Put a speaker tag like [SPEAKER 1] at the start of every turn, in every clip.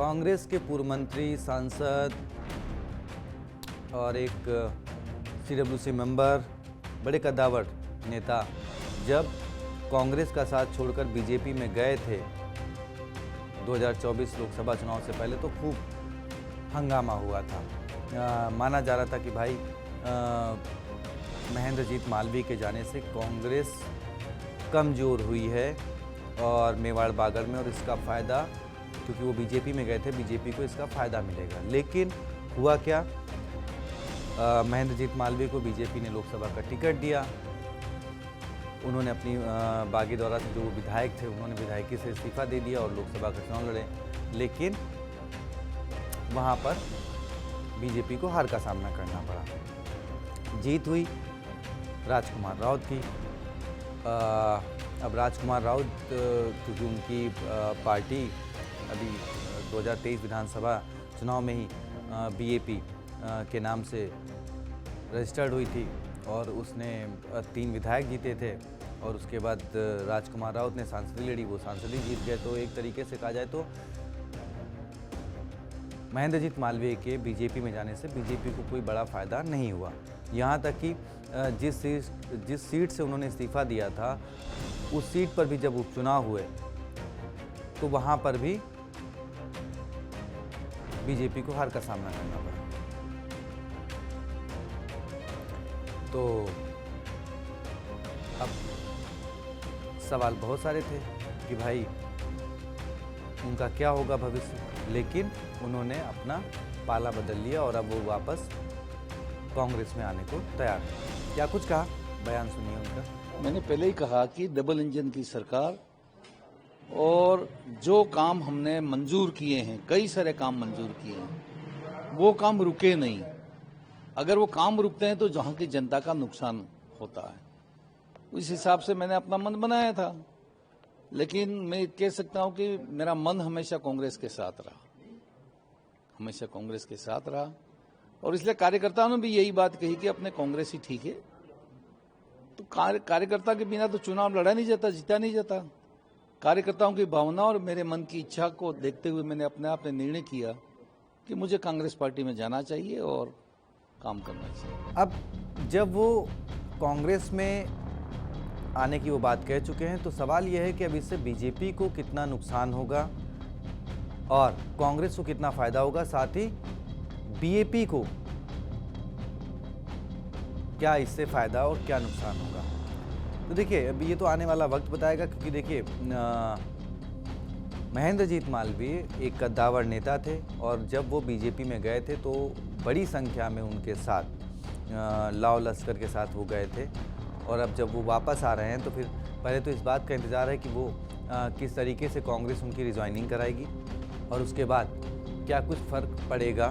[SPEAKER 1] कांग्रेस के पूर्व मंत्री, सांसद और एक सीडब्ल्यूसी मेंबर, बड़े कद्दावर नेता जब कांग्रेस का साथ छोड़कर बीजेपी में गए थे 2024 लोकसभा चुनाव से पहले, तो खूब हंगामा हुआ था। माना जा रहा था कि भाई महेंद्रजीत मालवीय के जाने से कांग्रेस कमज़ोर हुई है और मेवाड़ बागर में, और इसका फ़ायदा, क्योंकि वो बीजेपी में गए थे, बीजेपी को इसका फ़ायदा मिलेगा। लेकिन हुआ क्या, महेंद्रजीत मालवीय को बीजेपी ने लोकसभा का टिकट दिया। उन्होंने अपनी बागी दौरा से जो विधायक थे, उन्होंने विधायकी से इस्तीफा दे दिया और लोकसभा का चुनाव लड़े। लेकिन वहाँ पर बीजेपी को हार का सामना करना पड़ा। जीत हुई राजकुमार राउत की। अब राजकुमार राउत, क्योंकि उनकी पार्टी अभी 2023 विधानसभा चुनाव में ही बीएपी के नाम से रजिस्टर्ड हुई थी और उसने 3 विधायक जीते थे, और उसके बाद राजकुमार राउत ने सांसदी लड़ी, वो सांसदी जीत गए। तो एक तरीके से कहा जाए तो महेंद्रजीत मालवीय के बीजेपी में जाने से बीजेपी को कोई बड़ा फ़ायदा नहीं हुआ। यहाँ तक कि जिस सीट से उन्होंने इस्तीफा दिया था, उस सीट पर भी जब उपचुनाव हुए तो वहाँ पर भी बीजेपी को हार का सामना करना पड़ा। तो अब सवाल बहुत सारे थे कि भाई उनका क्या होगा भविष्य, लेकिन उन्होंने अपना पाला बदल लिया और अब वो वापस कांग्रेस में आने को तैयार है। क्या कुछ कहा, बयान सुनिए उनका।
[SPEAKER 2] मैंने पहले ही कहा कि डबल इंजन की सरकार, और जो काम हमने मंजूर किए हैं, कई सारे काम मंजूर किए हैं, वो काम रुके नहीं। अगर वो काम रुकते हैं तो जहां की जनता का नुकसान होता है। उस हिसाब से मैंने अपना मन बनाया था, लेकिन मैं कह सकता हूं कि मेरा मन हमेशा कांग्रेस के साथ रहा, हमेशा कांग्रेस के साथ रहा। और इसलिए कार्यकर्ताओं ने भी यही बात कही कि अपने कांग्रेस ही ठीक है। तो कार्यकर्ता के बिना तो चुनाव लड़ा नहीं जाता, जीता नहीं जाता। कार्यकर्ताओं की भावना और मेरे मन की इच्छा को देखते हुए मैंने अपने आप में निर्णय किया कि मुझे कांग्रेस पार्टी में जाना चाहिए और काम करना चाहिए।
[SPEAKER 1] अब जब वो कांग्रेस में आने की वो बात कह चुके हैं, तो सवाल यह है कि अब इससे बीजेपी को कितना नुकसान होगा और कांग्रेस को कितना फायदा होगा, साथ ही बीएपी को क्या इससे फायदा और क्या नुकसान होगा। तो देखिए, अब ये तो आने वाला वक्त बताएगा, क्योंकि देखिए महेंद्रजीत मालवीय एक कद्दावर नेता थे और जब वो बीजेपी में गए थे तो बड़ी संख्या में उनके साथ लाव लश्कर के साथ वो गए थे, और अब जब वो वापस आ रहे हैं तो फिर पहले तो इस बात का इंतज़ार है कि वो किस तरीके से कांग्रेस उनकी रिज्वाइनिंग कराएगी, और उसके बाद क्या कुछ फ़र्क पड़ेगा,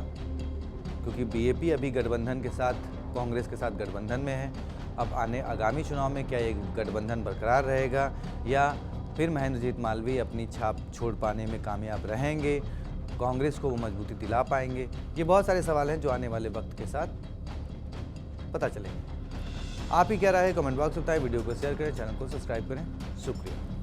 [SPEAKER 1] क्योंकि बीएपी अभी गठबंधन के साथ, कांग्रेस के साथ गठबंधन में है। अब आगामी चुनाव में क्या ये गठबंधन बरकरार रहेगा या फिर महेंद्रजीत मालवीय अपनी छाप छोड़ पाने में कामयाब रहेंगे, कांग्रेस को वो मजबूती दिला पाएंगे। ये बहुत सारे सवाल हैं जो आने वाले वक्त के साथ पता चलेंगे। आप ही क्या राय है, कमेंट बॉक्स में बताएं, वीडियो को शेयर करें, चैनल को सब्सक्राइब करें। शुक्रिया।